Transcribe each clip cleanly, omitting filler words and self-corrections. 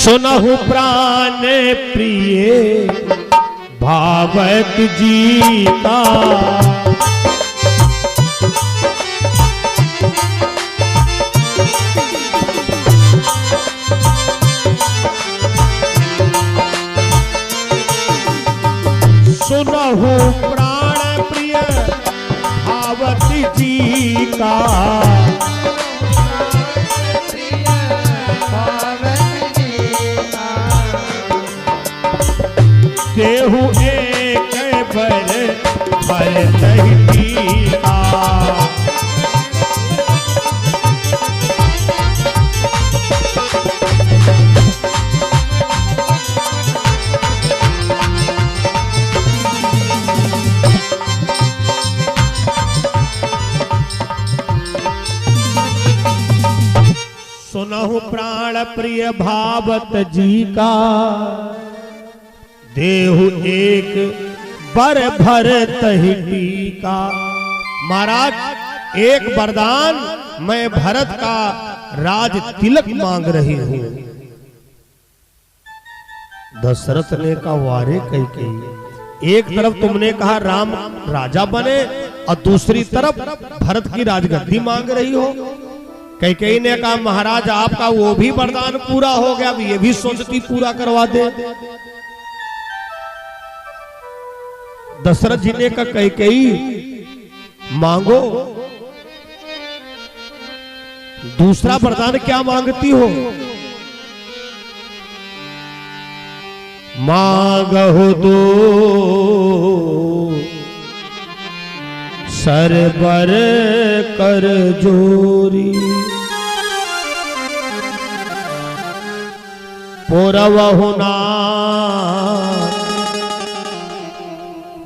सुनहु प्राण प्रिय भावत जी का। सुनहु प्राण प्रिय भावत जी का। देहु एक बर भर दहिया। सुनहु प्राण प्रिय भावत जी का। देहु एक बर भर तही का। महाराज एक वरदान मैं भरत का राज तिलक मांग रही हूं। दशरथ ने कहा वारे कैकेयी, एक तरफ तुमने कहा राम राजा बने और दूसरी तरफ भरत की राजगद्दी मांग रही हो। कैकेयी ने कहा महाराज आपका वो भी वरदान पूरा हो गया, अब ये भी सोचती पूरा करवा दे। दशरथ जी ने कहा कैकेयी मांगो, दूसरा वरदान क्या मांगती हो? मांगो दो सरबर कर जोरी। पुरवहु नाथ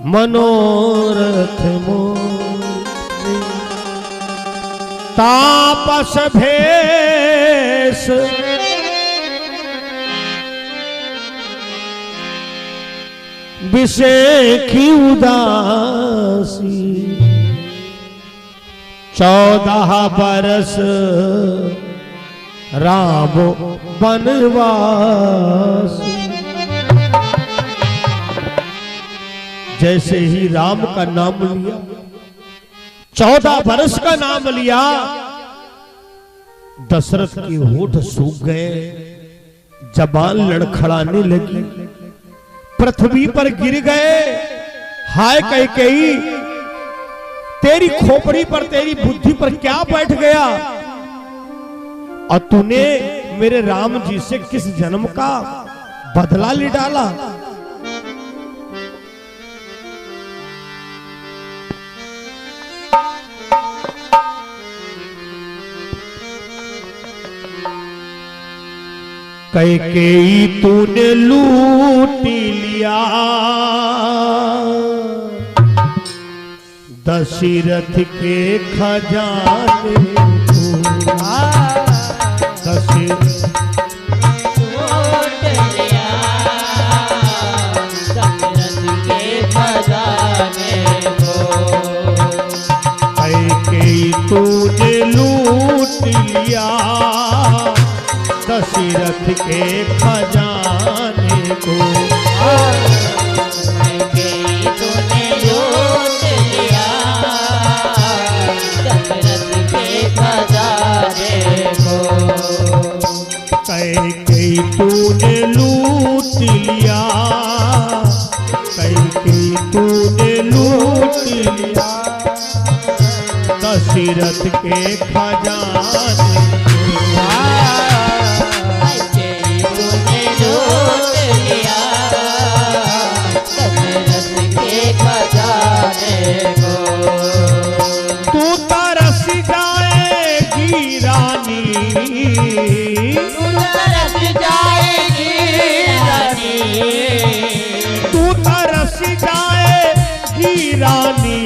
मनोरथ मोरी। तापस भेष विषेखी उदासी। 14 बरस राम वनवास। जैसे ही राम का नाम लिया, 14 बरस का नाम लिया, दशरथ के होठ सूख गए, जबान लड़खड़ाने लगी, पृथ्वी पर गिर गए। हाय कैकेयी, तेरी खोपड़ी पर तेरी बुद्धि पर क्या बैठ गया? और तूने मेरे राम जी से किस जन्म का बदला ले डाला? कैकेयी तूने लूट लिया दशरथ के खजाने को। कैकेयी तूने लूट लिया दशरथ के खजाने को। कैकेयी तूने लूट लिया दशरथ के खजाने को। कैकेयी तूने लूट लिया, कैकेयी तूने लूट लिया दशरथ के खजाने को। तू तरस जाएगी रानी, तू तरस जाएगी रानी, तू तरस जाएगी रानी,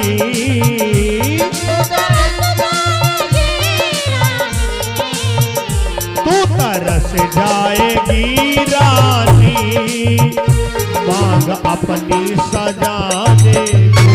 तू तरस जाएगी रानी। मांग अपनी सजाने को।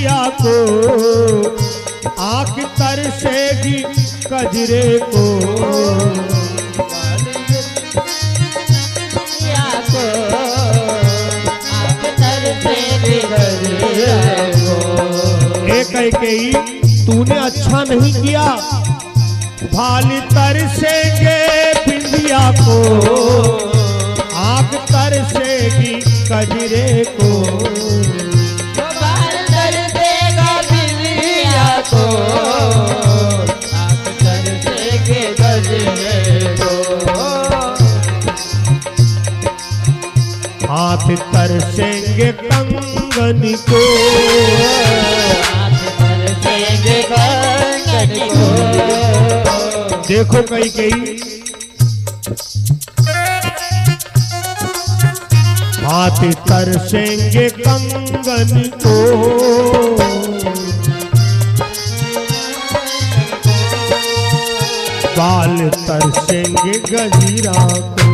बिंदिया को, आंख तरसेगी कजरे को। या को आँख तरसेगी कजरे को। एक कैकेयी तूने अच्छा नहीं किया, भाल तरसेंगे बिंदिया को, आंख तरसेगी कजरे को। बाल तरसेगा बिंदिया को, आँख तरसेगे कजरे को। हाथ तरसेंगे कंगन को, आँख तरसेगे कंगन को। देखो कैकेयी हाथ तरसेंगे कंगन को, बाल तरसेंगे गजरा को।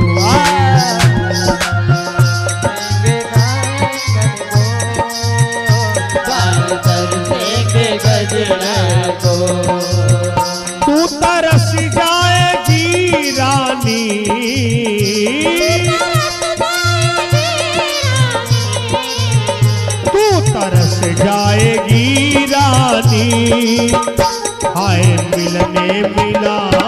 बाल तरसेगे गजरा को। तू तरस जाएगी रानी, तू तरस जाएगी रानी, हाय मिलने मिलाने।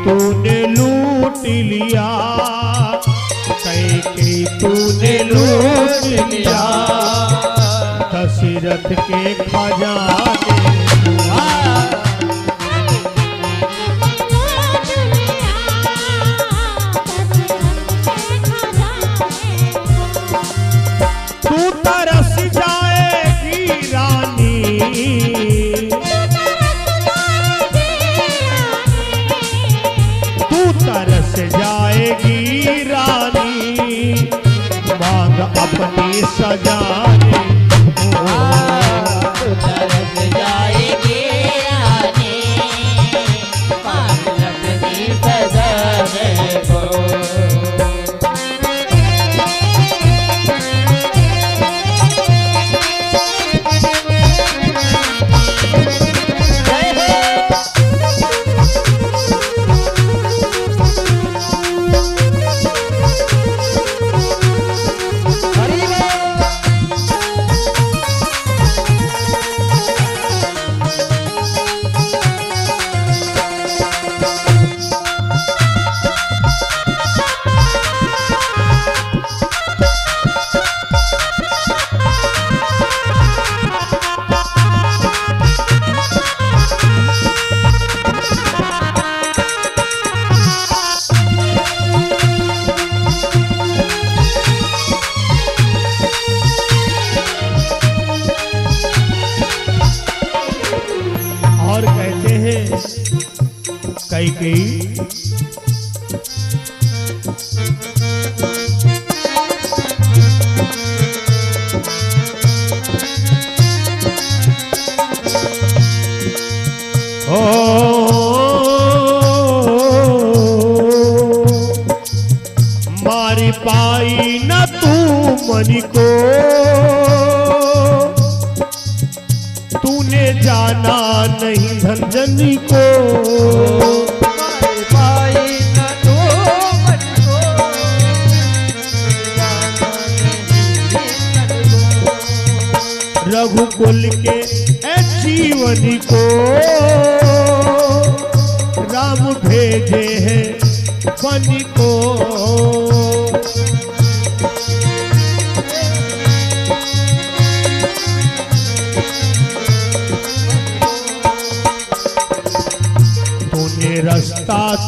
तूने लूट लिया, कैकेयी तूने लूट लिया, दशरथ के खजाने। तू तरस जाएगी रानी, तरस जाएगी रानी, मांग अपनी सजाने। तरस जाएगी रानी, मांग अपनी सजाने को। और कहते हैं कैकेयी मारी पाई न तू मनी को, तूने जाना नहीं धनजनी को। पाई न तू मन को, रघुकुल के जीवनी को, राम भेजे हैं बनी को।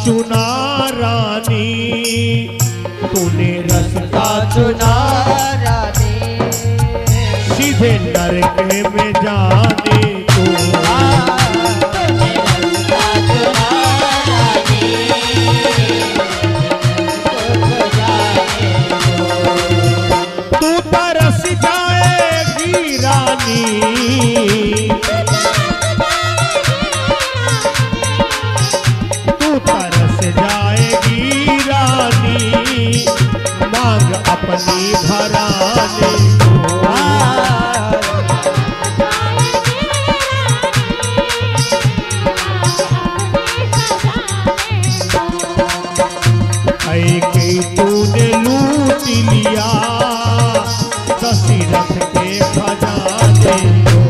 चुना रानी, तूने रास्ता चुना रानी, सीधे नरक में जाने को। तूने रास्ता चुना रानी, को जाने को। तू तरस जाएगी रानी, तू तरस जाएगी रानी, मांग अपनी घराने को। के तूने लूट लिया दशरथ के खजाने को।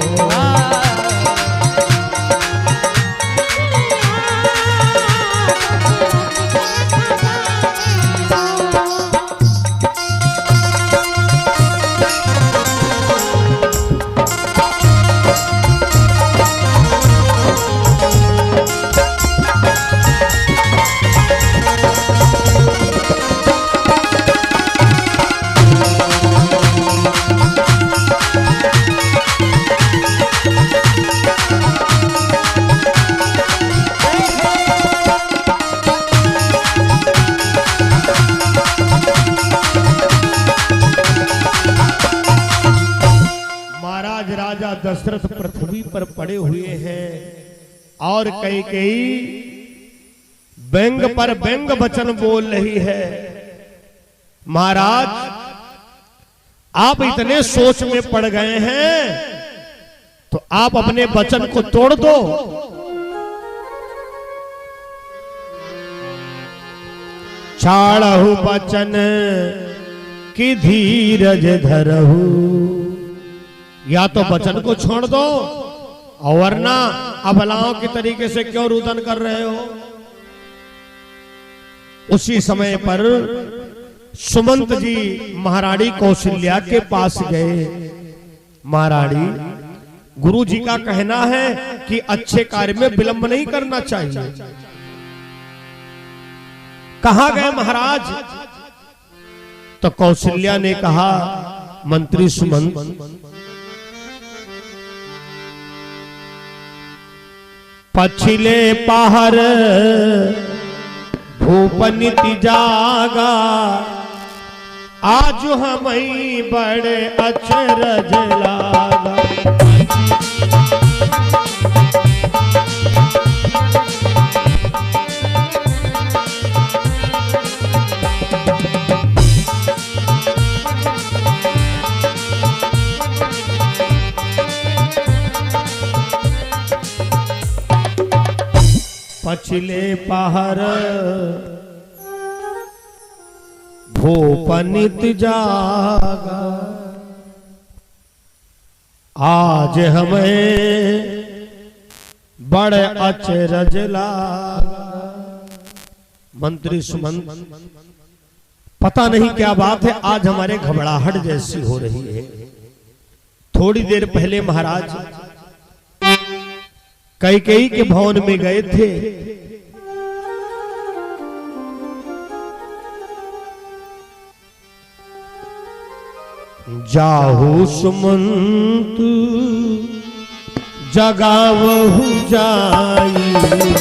राजा दशरथ पृथ्वी पर पड़े हुए हैं और कई व्यंग पर व्यंग वचन बोल रही है। महाराज आप इतने सोच में पड़ गए हैं तो आप अपने वचन को तोड़ दो। छाड़हु वचन की धीरज धरहु, या तो वचन को छोड़ दो और वरना अबलाओं के तरीके से क्यों रुदन कर रहे हो। उसी समय पर सुमंत जी महारानी कौशल्या के पास गए। महारानी गुरु जी का कहना है कि अच्छे कार्य में विलंब नहीं करना चाहिए। कहां गए महाराज? तो कौशल्या ने कहा मंत्री सुमंत पछिले पहर भूपनिति जागा, आज हमें बड़े अचरज लागा। पछिले पहर भूपनित जागा, आज हमें बड़े अचरज लागा। मंत्री सुमंत पता नहीं क्या बात है, आज हमारे घबराहट जैसी हो रही है। थोड़ी देर पहले महाराज कैकेयी के भवन में गए थे। जाहु सुमंत जगावहु जाई,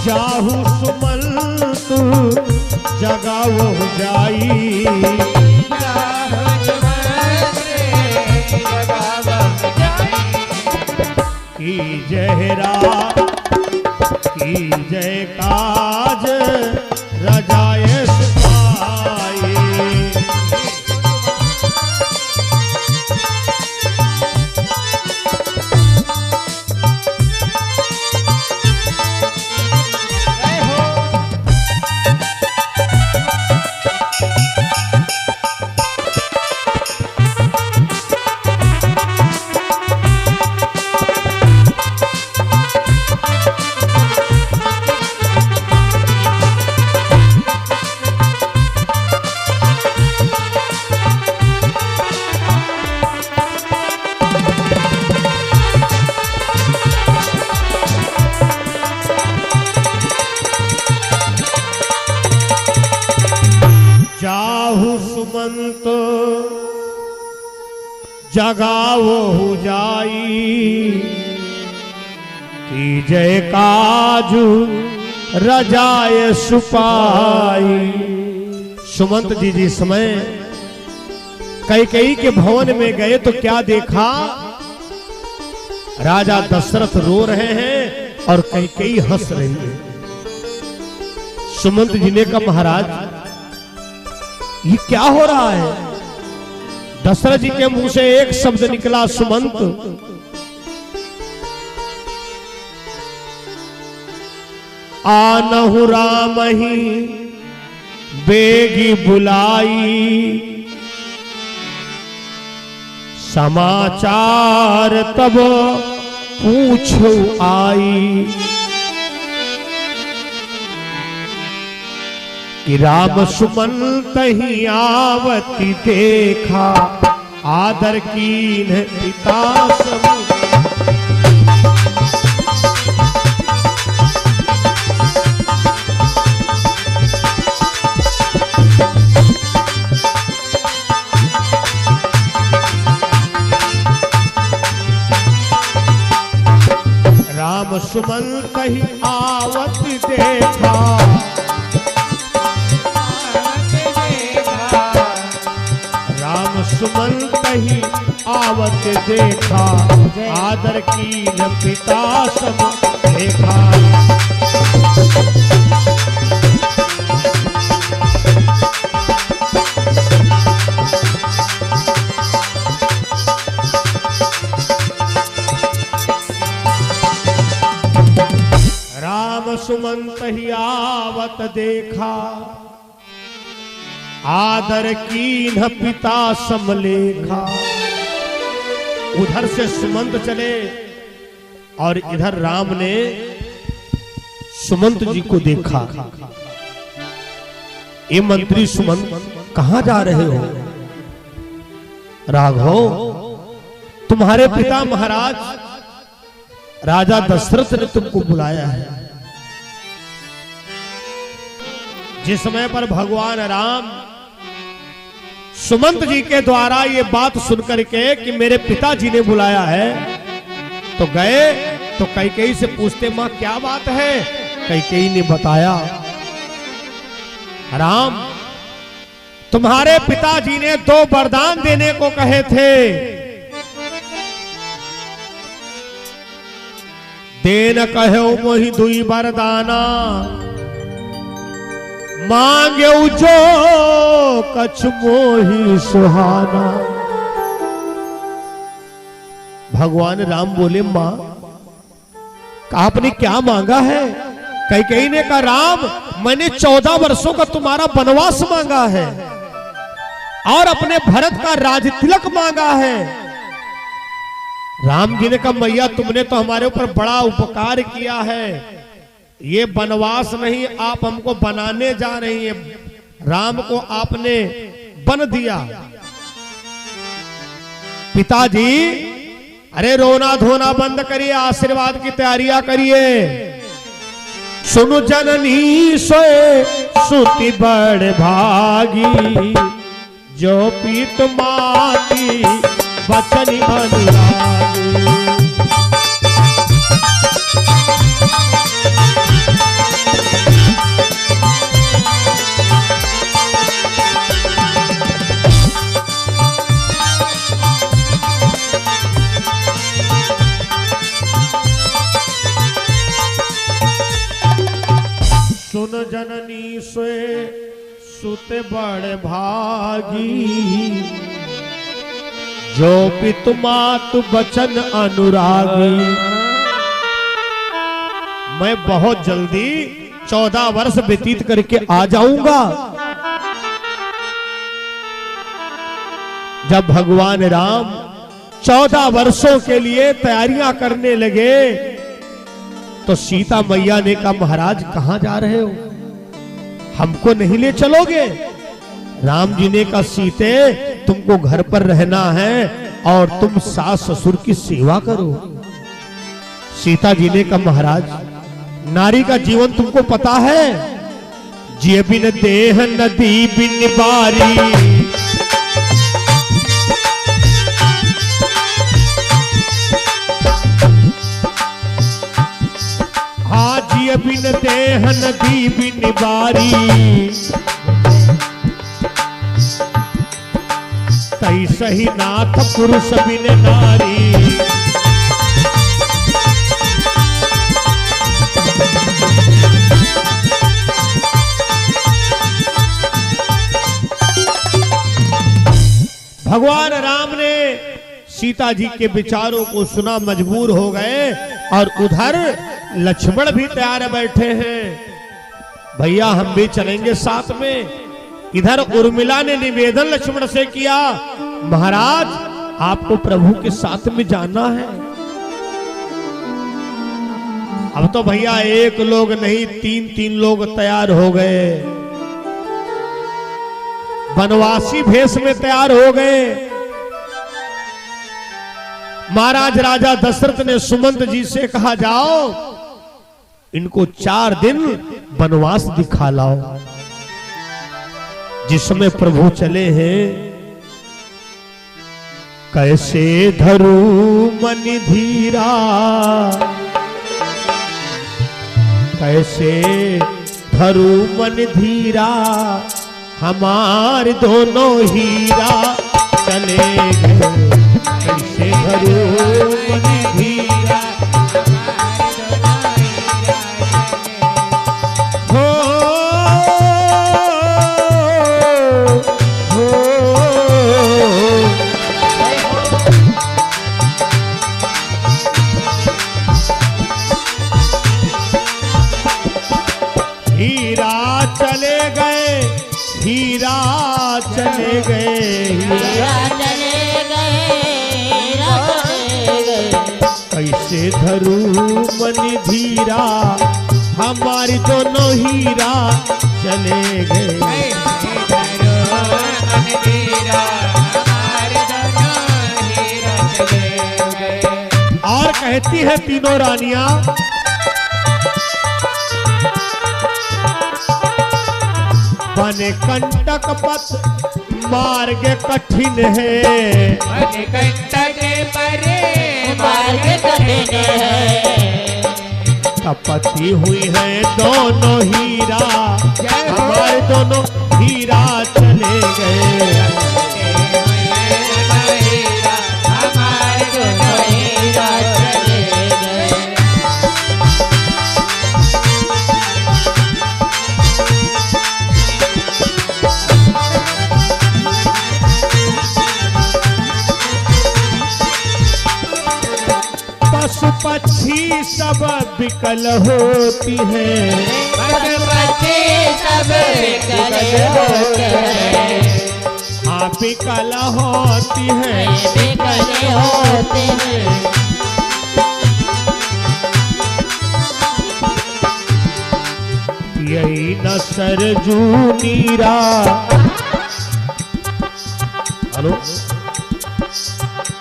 जाहु जगावो जाई की जय काजू रजाए सुपाई। सुमंत जी जिस समय कैकेयी के भवन में गए तो क्या देखा, राजा दशरथ रो रहे हैं और कैकेयी हंस रही है। सुमंत जी ने कहा महाराज ये क्या हो रहा है। दशरथ जी के मुंह से एक शब्द निकला, सुमंत। आनहु राम ही बेगी बुलाई, समाचार तब पूछो आई। कि राम सुमंत ही आवती देखा, आदर कीन पिता सब। राम सुमंत ही आवत देखा, राम सुमंत ही आवत देखा, आदर की पिता सब देखा। राम सुमंत ही आवत देखा, आदर कीन्ह पिता समलेखा। उधर से सुमंत चले और इधर राम ने सुमंत जी को देखा। ये मंत्री सुमंत कहां जा रहे हो? राघव तुम्हारे पिता महाराज राजा दशरथ ने तुमको बुलाया है। जिस समय पर भगवान राम सुमंत जी के द्वारा ये बात सुनकर के कि मेरे पिताजी ने बुलाया है, तो गए तो कैकेयी से पूछते मां क्या बात है। कैकेयी ने बताया, राम तुम्हारे पिताजी ने 2 वरदान देने को कहे थे। देन कहो मोहि 2 वरदाना, मांगे जो कछ मोहि सुहाना। भगवान राम बोले मां आपने क्या मांगा है? कैकेयी ने कहा राम मैंने 14 वर्षों का तुम्हारा वनवास मांगा है और अपने भरत का राज तिलक मांगा है। राम जी ने कहा मैया तुमने तो हमारे ऊपर बड़ा उपकार किया है, ये वनवास नहीं आप हमको बनाने जा रही हैं। राम को आपने बन दिया। पिताजी अरे रोना धोना बंद करिए, आशीर्वाद की तैयारियां करिए। सुनु जननी सोए सुति बड़ भागी, जो पीत माती बचन अनुरागी। सुन जननी सोए सुत बड़ भागी, जो पितु मातु बचन अनुरागी। मैं बहुत जल्दी 14 वर्ष व्यतीत करके आ जाऊंगा। जब भगवान राम 14 वर्षों के लिए तैयारियां करने लगे तो सीता मैया ने कहा महाराज कहां जा रहे हो, हमको नहीं ले चलोगे? राम जी ने कहा सीते तुमको घर पर रहना है और तुम सास ससुर की सेवा करो। सीता जी ने कहा महाराज नारी का जीवन तुमको पता है, जिए बिन देह नदी बिन बारी, नदी बिन बारी, तई सही नाथ पुरुष बिन नारी। भगवान राम ने सीता जी के विचारों को सुना, मजबूर हो गए। और उधर लक्ष्मण भी तैयार बैठे हैं, भैया हम भी चलेंगे साथ में। इधर उर्मिला ने निवेदन लक्ष्मण से किया, महाराज आपको प्रभु के साथ में जाना है। अब तो भैया एक लोग नहीं, तीन तीन लोग तैयार हो गए, वनवासी भेष में तैयार हो गए। महाराज राजा दशरथ ने सुमंत जी से कहा, जाओ इनको 4 दिन वनवास दिखा लाओ। जिसमें प्रभु चले हैं, कैसे धरू मन धीरा, कैसे धरू मन धीरा, हमारे दोनों हीरा चले गए। कैसे धरू मन धीरा, हो हीरा चले गए, हीरा चले गए, हीरा चले गए, हीरा चले गए। कैसे धरू मन धीरा, हमारी दोनों हीरा चले गए। और कहती है तीनों रानियां, बन कंटक पथ मार्ग कठिन है, बन कंटक परे मार्ग कठिन है। तपति हुई है दोनों हीरा, हमारे दोनों हीरा चले गए। हमारे दोनों हीरा चले गए। पशु पक्षी सब विकल होती है, पशु पक्षी सब विकल होते हैं। हाँ विकल होती है, विकल होते हैं। यही न सरजू नीरा। हेलो,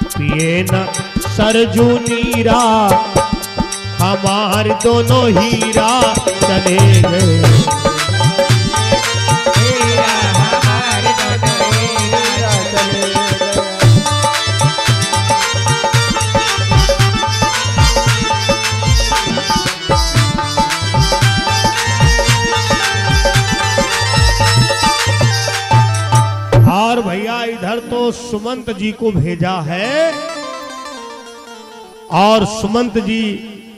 पिए न सरजू नीरा, हमारे दोनों हीरा चले गए। हमारे दोनों हीरा चले गए। और भैया इधर तो सुमंत जी को भेजा है, और सुमंत जी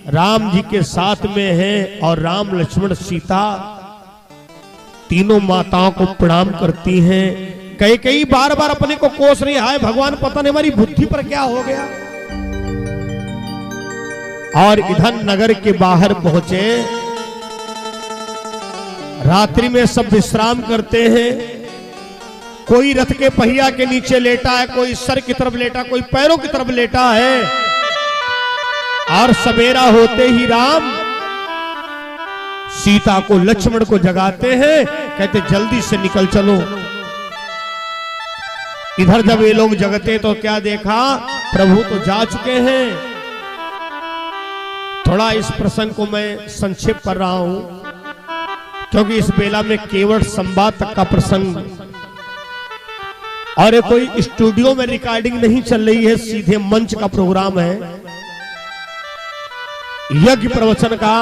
राम जी के साथ में हैं, और राम लक्ष्मण सीता तीनों माताओं को प्रणाम करती हैं। कई बार बार अपने को कोस रही है, भगवान पता नहीं हमारी बुद्धि पर क्या हो गया। और इधर नगर के बाहर पहुंचे, रात्रि में सब विश्राम करते हैं। कोई रथ के पहिया के नीचे लेटा है, कोई सर की तरफ लेटा, कोई पैरों की तरफ लेटा है। और सवेरा होते ही राम सीता को लक्ष्मण को जगाते हैं, कहते जल्दी से निकल चलो। इधर जब ये लोग जगते तो क्या देखा, प्रभु तो जा चुके हैं। थोड़ा इस प्रसंग को मैं संक्षेप कर रहा हूं, क्योंकि इस बेला में केवल संवाद तक का प्रसंग, और ये कोई स्टूडियो में रिकॉर्डिंग नहीं चल रही है, सीधे मंच का प्रोग्राम है, यज्ञ प्रवचन का।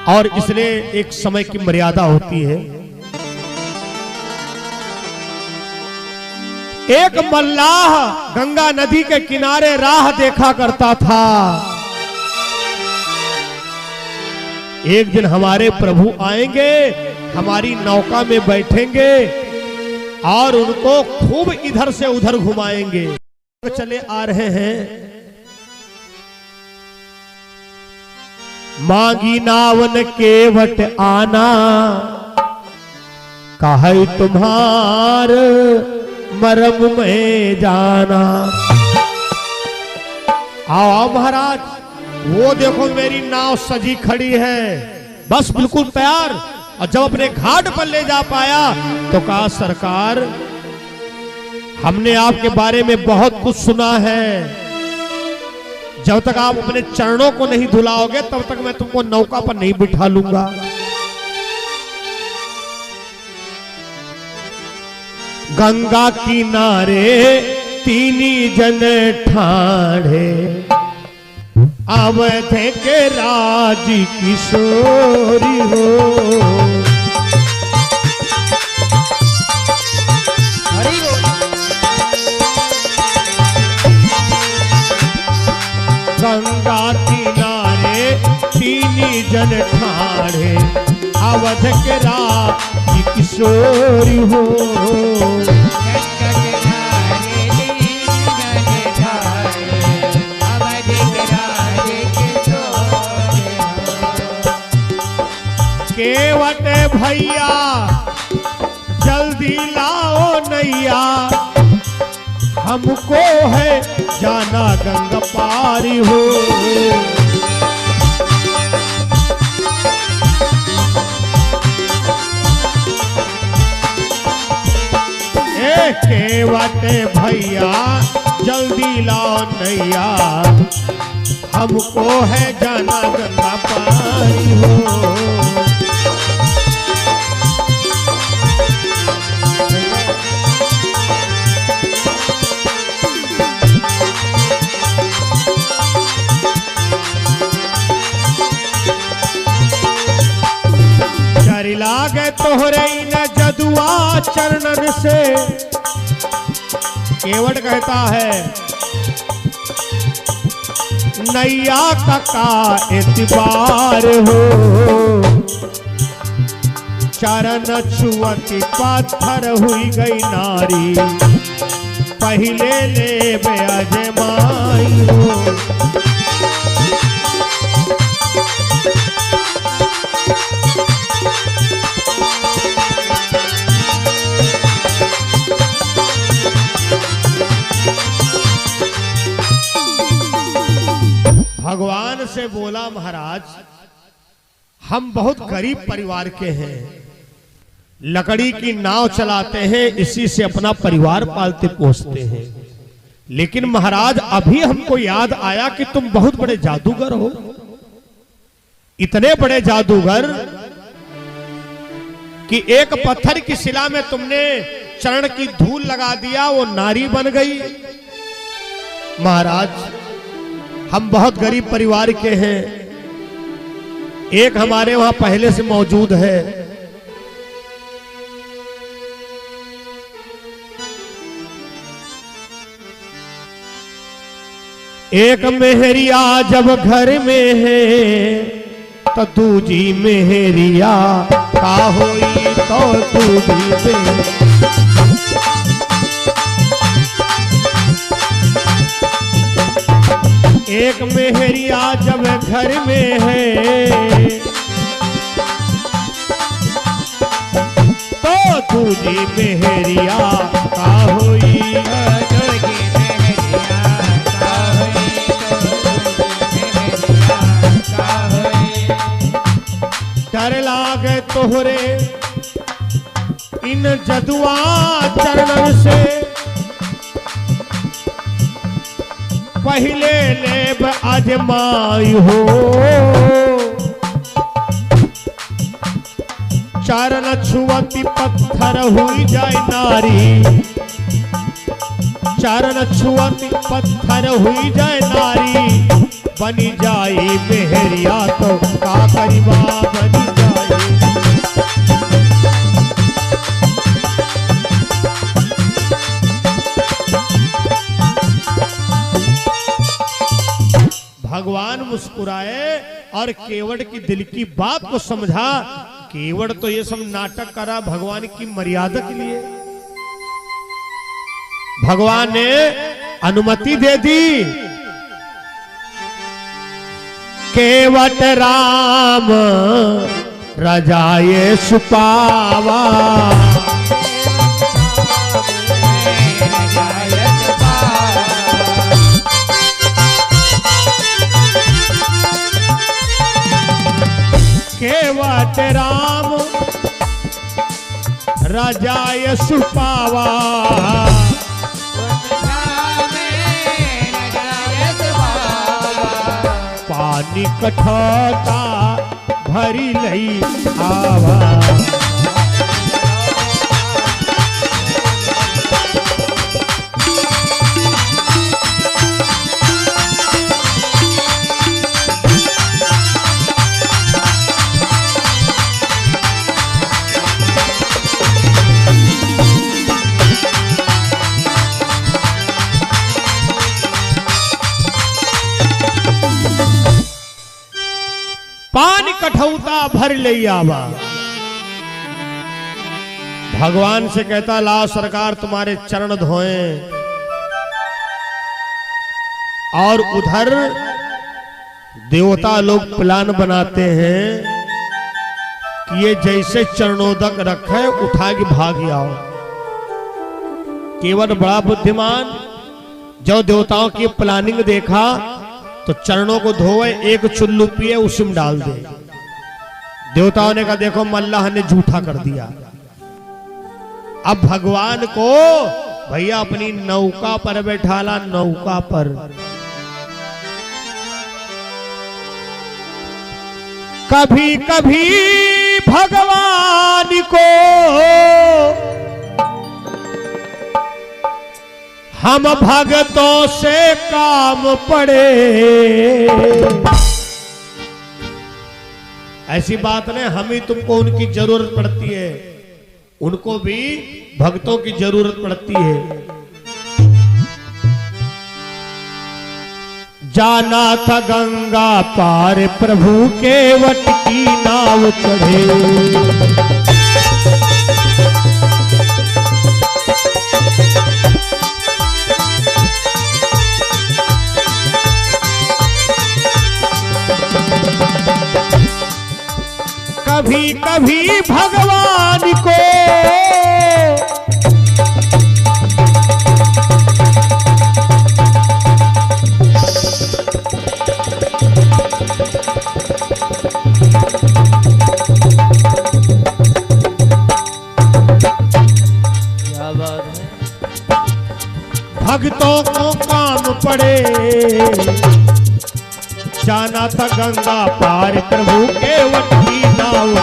और इसलिए एक समय की मर्यादा होती है। एक मल्लाह गंगा नदी के किनारे राह देखा करता था। एक दिन हमारे प्रभु आएंगे, हमारी नौका में बैठेंगे और उनको खूब इधर से उधर घुमाएंगे। चले आ रहे हैं, मांगी नावन केवट आना, कहे तुम्हार मरम में जाना। आओ महाराज, वो देखो मेरी नाव सजी खड़ी है, बस बिल्कुल तैयार। और जब अपने घाट पर ले जा पाया तो कहा, सरकार हमने आपके बारे में बहुत कुछ सुना है, जब तक आप अपने चरणों को नहीं धुलाओगे तब तक मैं तुमको नौका पर नहीं बिठा लूंगा। गंगा किनारे तीनी जन ठाणे, अवध के राज किशोरी हो। गंगा किनारे तीनी जन ठाणे, अवध के राज किशोरी हो। केवट भैया जल्दी लाओ नैया, हमको है जाना गंगा पारी हो। ए केवट भैया जल्दी लाओ नैया, हमको है जाना गंगा पारी हो। लागे तोहरे न जदुआ चरणन से। केवट कहता है, नैया का एतबार हो, चरण छुअती पत्थर हुई गई नारी, पहले ले अजमाई हो। भगवान से बोला, महाराज हम बहुत गरीब परिवार के हैं, लकड़ी की नाव चलाते हैं, इसी से अपना परिवार पालते पोसते हैं। लेकिन महाराज अभी हमको याद आया कि तुम बहुत बड़े जादूगर हो, इतने बड़े जादूगर कि एक पत्थर की शिला में तुमने चरण की धूल लगा दिया, वो नारी बन गई। महाराज हम बहुत गरीब परिवार के हैं, एक हमारे वहां पहले से मौजूद है, एक मेहरिया जब घर में है तो दूजी मेहरिया का होई तो दूजी में। एक मेहरिया जब घर में है तो दूजी मेहरिया का होई। डर लागे तोहरे इन जदुआ चरणन से, पहले लेब आजमाई हो। चरण छुअती पत्थर हुई जाए नारी, चरण छुअती पत्थर हुई जाए नारी, बनी जाए मेहरिया तो का करीबा बनी जाए। भगवान मुस्कुराए और केवट की दिल की बात को समझा। केवट तो ये सब नाटक करा भगवान की मर्यादा के लिए। भगवान ने अनुमति दे दी। केवट राम रजाए सुपावा, केवट राम रजाय सुपावा, पानी कठौता भरी लई आवा। पानी कठौता भर ले आवा। भगवान से कहता ला सरकार तुम्हारे चरण धोए। और उधर देवता लोग प्लान बनाते हैं कि ये जैसे चरणोदक रखे उठा के भाग आओ। केवट बड़ा बुद्धिमान, जो देवताओं की प्लानिंग देखा तो चरणों को धोए, एक चुल्लू पिए उसी में डाल दे। देवताओं ने कहा देखो मल्लाह ने झूठा कर दिया। अब भगवान को भैया अपनी नौका पर बैठाला। नौका पर कभी कभी भगवान को हम भगतों से काम पड़े। ऐसी बात नहीं, हम ही तुमको उनकी जरूरत पड़ती है, उनको भी भक्तों की जरूरत पड़ती है। जाना था गंगा पार प्रभु केवट की नाव चढ़े। कभी कभी भगवान को क्या बात है। भक्तों को काम पड़े। जाना था गंगा पार प्रभु केवट की नाव।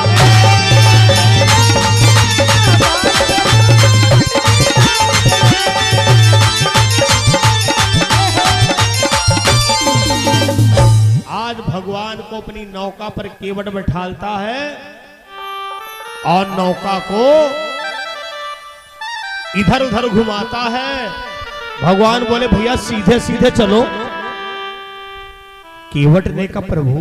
आज भगवान को अपनी नौका पर केवट बैठालता है और नौका को इधर उधर घुमाता है। भगवान बोले भैया सीधे सीधे चलो। केवट ने कहा प्रभु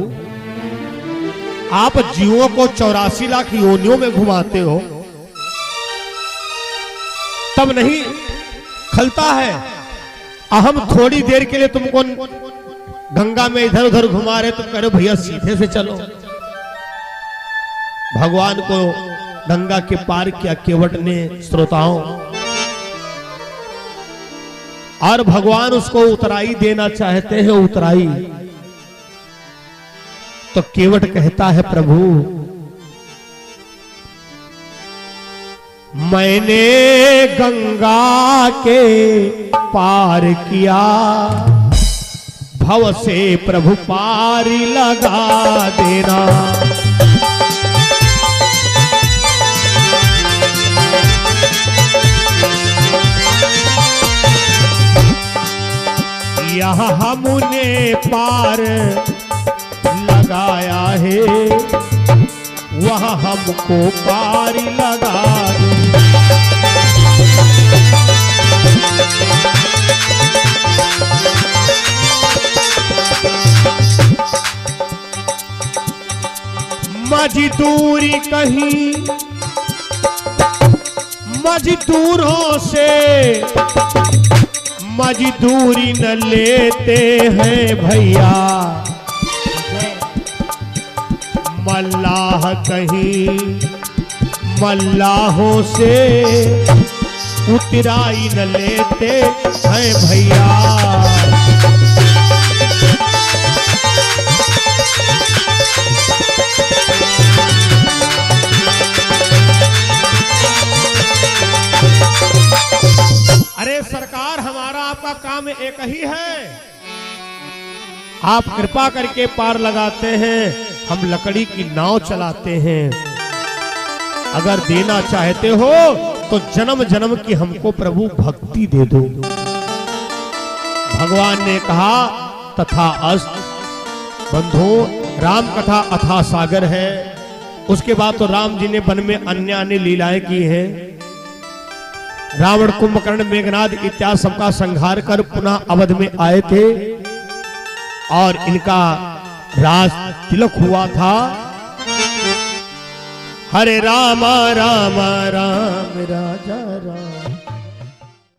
आप जीवों को 84 लाख योनियों में घुमाते हो तब नहीं खलता है। हम थोड़ी देर के लिए तुमको गंगा में इधर उधर घुमा रहे, तुम कह रहे भैया सीधे से चलो। भगवान को गंगा के पार किया केवट ने श्रोताओं, और भगवान उसको उतराई देना चाहते हैं। उतराई तो केवट कहता है प्रभु मैंने गंगा के पार किया, भव से प्रभु पारी लगा देना। यहाँ हमने पार लगाया है, वहाँ हमको पार लगा दे। मजदूरी कहीं मजदूरों से मजदूरी न लेते हैं भैया, मल्लाह कहीं मल्लाहों से उतराई न लेते हैं भैया। अरे सरकार, हमारा आपका काम एक ही है, आप कृपा करके पार लगाते हैं, हम लकड़ी की नाव चलाते हैं। अगर देना चाहते हो तो जन्म जन्म की हमको प्रभु भक्ति दे दो। भगवान ने कहा तथा अस्त। बंधु, राम कथा अथा सागर है। उसके बाद तो राम जी ने वन में अन्य अन्य लीलाएं की हैं। रावण, कुंभकर्ण, मेघनाद इत्यादि सबका संहार कर पुनः अवध में आए थे और इनका राज तिलक हुआ था। हरे राम राम राम राजा राम।